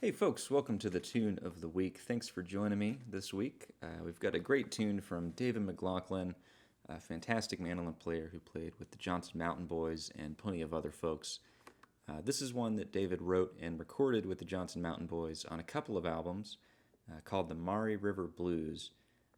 Hey folks, welcome to the Tune of the Week. Thanks for joining me this week. We've got a great tune from David McLaughlin, a fantastic mandolin player who played with the Johnson Mountain Boys and plenty of other folks. This is one that David wrote and recorded with the Johnson Mountain Boys on a couple of albums called the Maury River Blues.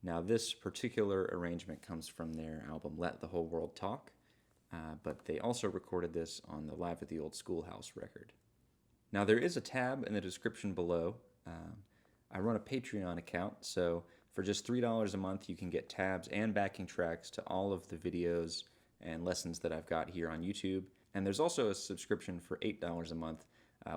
Now this particular arrangement comes from their album Let the Whole World Talk, but they also recorded this on the Live at the Old Schoolhouse record. Now there is a tab in the description below. I run a Patreon account, so for just $3 a month you can get tabs and backing tracks to all of the videos and lessons that I've got here on YouTube. And there's also a subscription for $8 a month,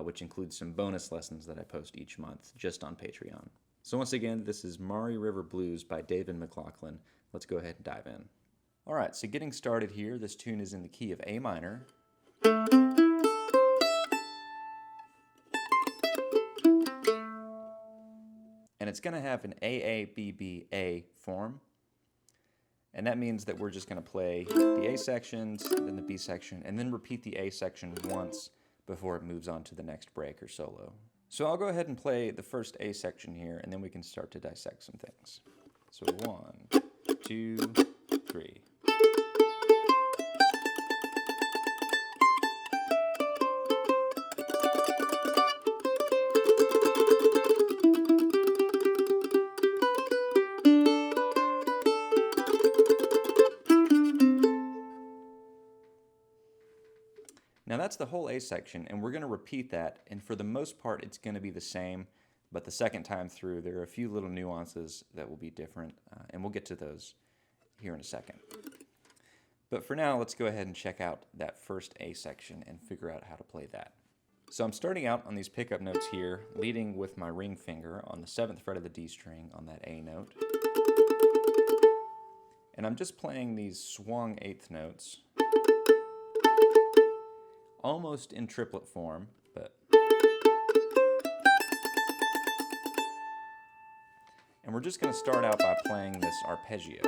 which includes some bonus lessons that I post each month just on Patreon. So once again, this is Maury River Blues by David McLaughlin. Let's go ahead and dive in. All right, so getting started here, this tune is in the key of A minor. And it's going to have an A-A-B-B-A form. And that means that we're just going to play the A sections, then the B section, and then repeat the A section once before it moves on to the next break or solo. So I'll go ahead and play the first A section here, and then we can start to dissect some things. So 1, 2, 3. Now that's the whole A section, and we're going to repeat that, and for the most part it's going to be the same, but the second time through there are a few little nuances that will be different, and we'll get to those here in a second. But for now, let's go ahead and check out that first A section and figure out how to play that. So I'm starting out on these pickup notes here, leading with my ring finger on the 7th fret of the D string on that A note. And I'm just playing these swung 8th notes, almost in triplet form, but... And we're just going to start out by playing this arpeggio.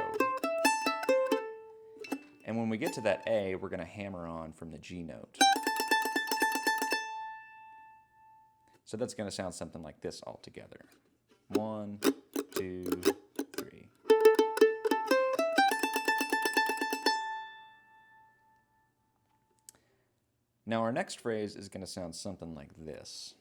And when we get to that A, we're going to hammer on from the G note. So that's going to sound something like this all together. 1, 2, 3. Now our next phrase is going to sound something like this.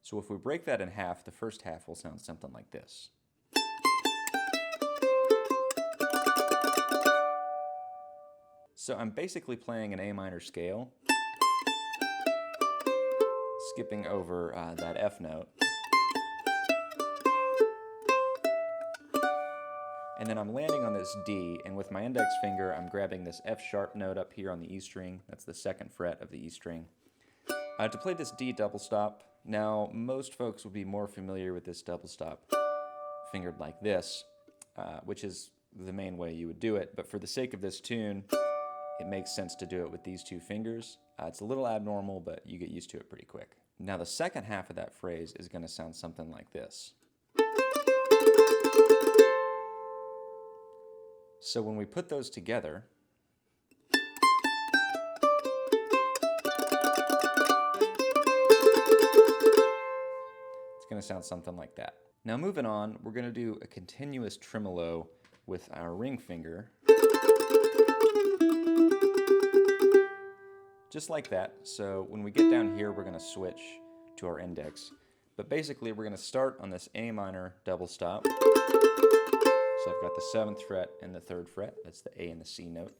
So if we break that in half, the first half will sound something like this. So I'm basically playing an A minor scale, skipping over that F note. And then I'm landing on this D, and with my index finger, I'm grabbing this F sharp note up here on the E string. That's the 2nd fret of the E string. To play this D double stop, now most folks will be more familiar with this double stop fingered like this, which is the main way you would do it. But for the sake of this tune, it makes sense to do it with these two fingers. It's a little abnormal, but you get used to it pretty quick. Now the second half of that phrase is going to sound something like this. So when we put those together, it's going to sound something like that. Now moving on, we're going to do a continuous tremolo with our ring finger. Just like that. So when we get down here, we're going to switch to our index. But basically, we're going to start on this A minor double stop. So I've got the 7th fret and the 3rd fret. That's the A and the C note.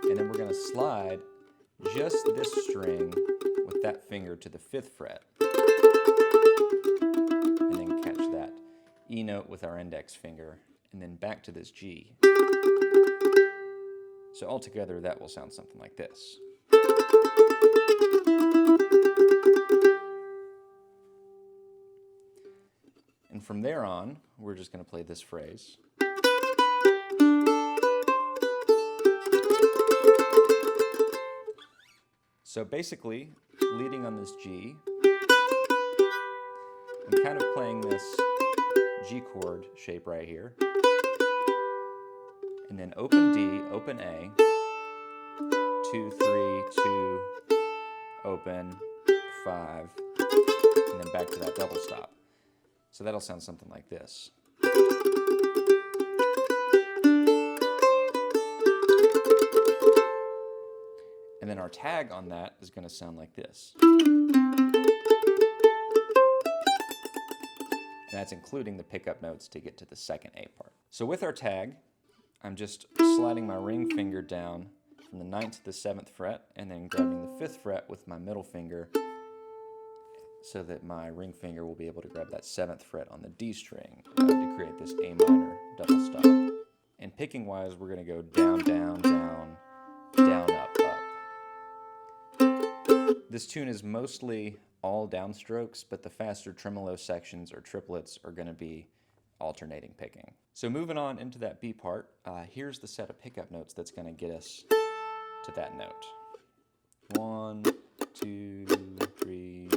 And then we're going to slide just this string with that finger to the 5th fret. And then catch that E note with our index finger. And then back to this G. So altogether, that will sound something like this. And from there on, we're just going to play this phrase. So basically, leading on this G, I'm kind of playing this G chord shape right here. and then open D, open A, 2, 3, 2, open, 5, and then back to that double stop. So that'll sound something like this. And then our tag on that is going to sound like this. And that's including the pickup notes to get to the second A part. So with our tag, I'm just sliding my ring finger down from the 9th to the 7th fret, and then grabbing the 5th fret with my middle finger so that my ring finger will be able to grab that 7th fret on the D string to create this A minor double stop. And picking wise, we're going to go down, down, down, down, up, up. This tune is mostly all downstrokes, but the faster tremolo sections or triplets are going to be alternating picking. So moving on into that B part, here's the set of pickup notes that's going to get us to that note. 1, 2, 3.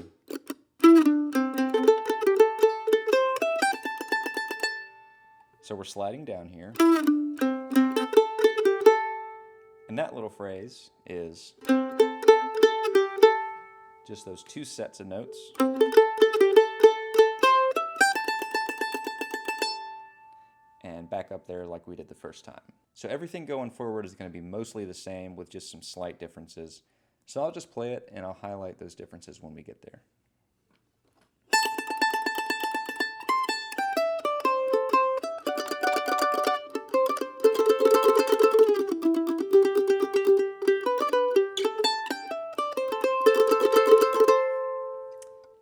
So we're sliding down here. And that little phrase is just those 2 sets of notes. And back up there like we did the first time. So everything going forward is going to be mostly the same with just some slight differences. So I'll just play it and I'll highlight those differences when we get there.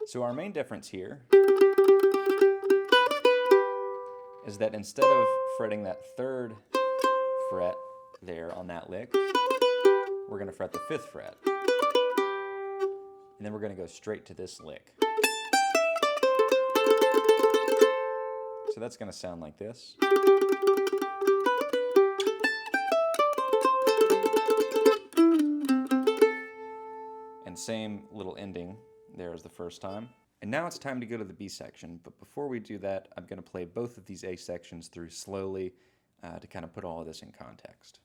So our main difference here is that instead of fretting that 3rd fret there on that lick, we're going to fret the 5th fret. And then we're going to go straight to this lick. So that's going to sound like this. And same little ending there as the first time. And now it's time to go to the B section, but before we do that, I'm going to play both of these A sections through slowly to kind of put all of this in context.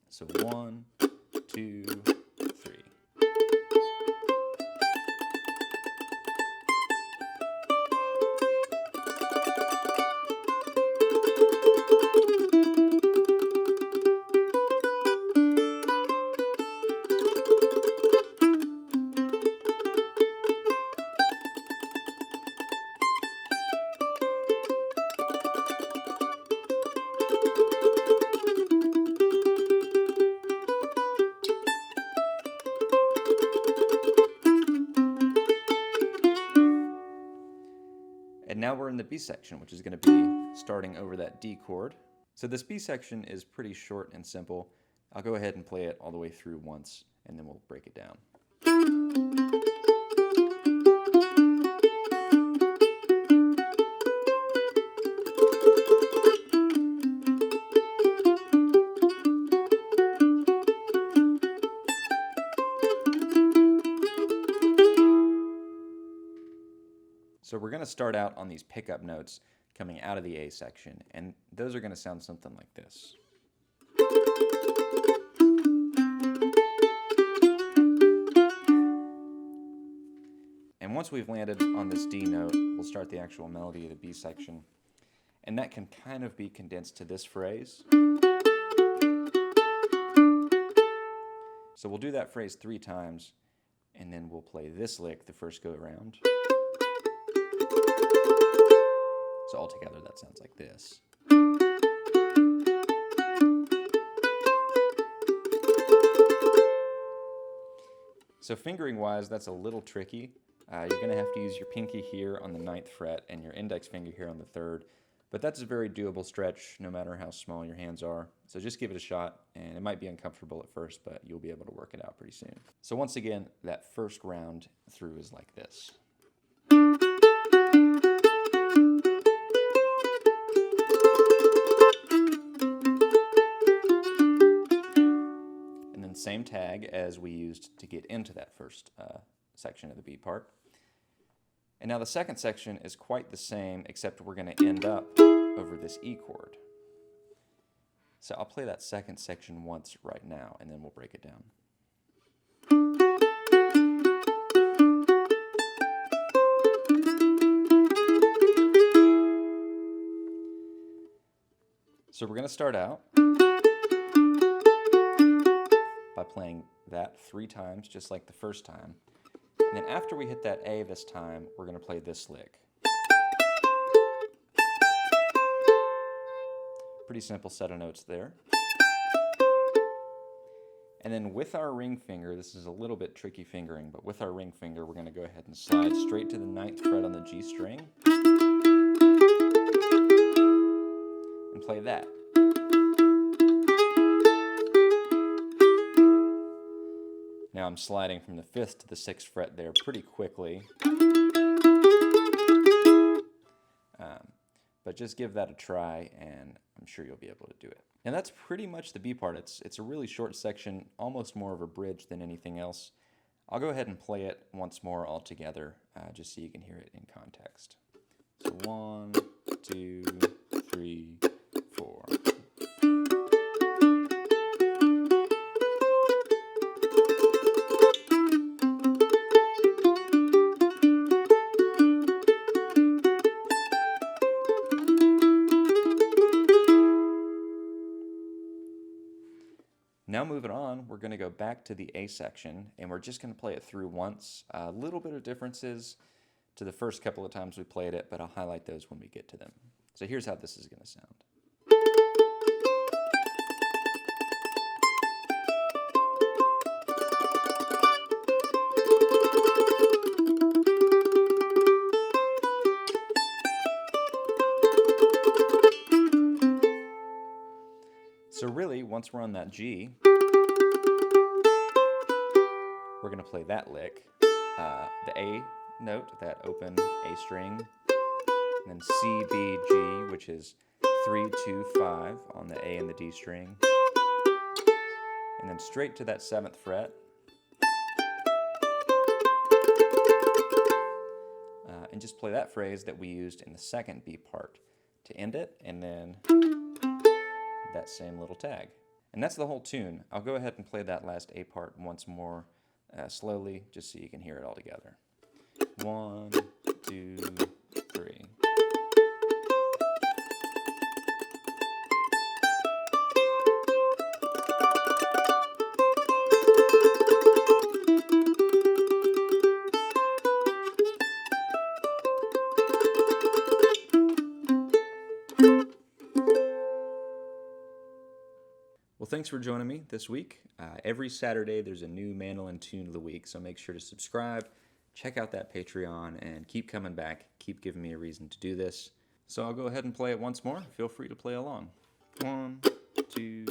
So 1, 2, 3. And now we're in the B section, which is going to be starting over that D chord. So this B section is pretty short and simple. I'll go ahead and play it all the way through once, and then we'll break it down. So we're going to start out on these pickup notes coming out of the A section, and those are going to sound something like this. And once we've landed on this D note, we'll start the actual melody of the B section, and that can kind of be condensed to this phrase. So we'll do that phrase 3 times, and then we'll play this lick the first go around. So altogether, that sounds like this. So fingering-wise, that's a little tricky. You're going to have to use your pinky here on the 9th fret and your index finger here on the 3rd. But that's a very doable stretch, no matter how small your hands are. So just give it a shot, and it might be uncomfortable at first, but you'll be able to work it out pretty soon. So once again, that first round through is like this. Same tag as we used to get into that first section of the B part. And now the second section is quite the same, except we're going to end up over this E chord. So I'll play that second section once right now, and then we'll break it down. So we're going to start out by playing that 3 times, just like the first time. And then after we hit that A this time, we're going to play this lick. Pretty simple set of notes there. And then with our ring finger, this is a little bit tricky fingering, but with our ring finger, we're going to go ahead and slide straight to the 9th fret on the G string and play that. Now I'm sliding from the 5th to the 6th fret there pretty quickly. But just give that a try, and I'm sure you'll be able to do it. And that's pretty much the B part. It's a really short section, almost more of a bridge than anything else. I'll go ahead and play it once more all together, just so you can hear it in context. So 1, 2, 3, 4. Now moving on, we're going to go back to the A section, and we're just going to play it through once. A little bit of differences to the first couple of times we played it, but I'll highlight those when we get to them. So here's how this is going to sound. So really, once we're on that G, we're going to play that lick, the A note, that open A string, and then C, B, G, which is 3, 2, 5 on the A and the D string, and then straight to that 7th fret, and just play that phrase that we used in the second B part to end it, and then that same little tag. And that's the whole tune. I'll go ahead and play that last A part once more slowly, just so you can hear it all together. 1, 2, 3. Well, thanks for joining me this week. Every Saturday there's a new mandolin tune of the week, so make sure to subscribe, check out that Patreon, and keep coming back. Keep giving me a reason to do this. So I'll go ahead and play it once more. Feel free to play along. 1, 2,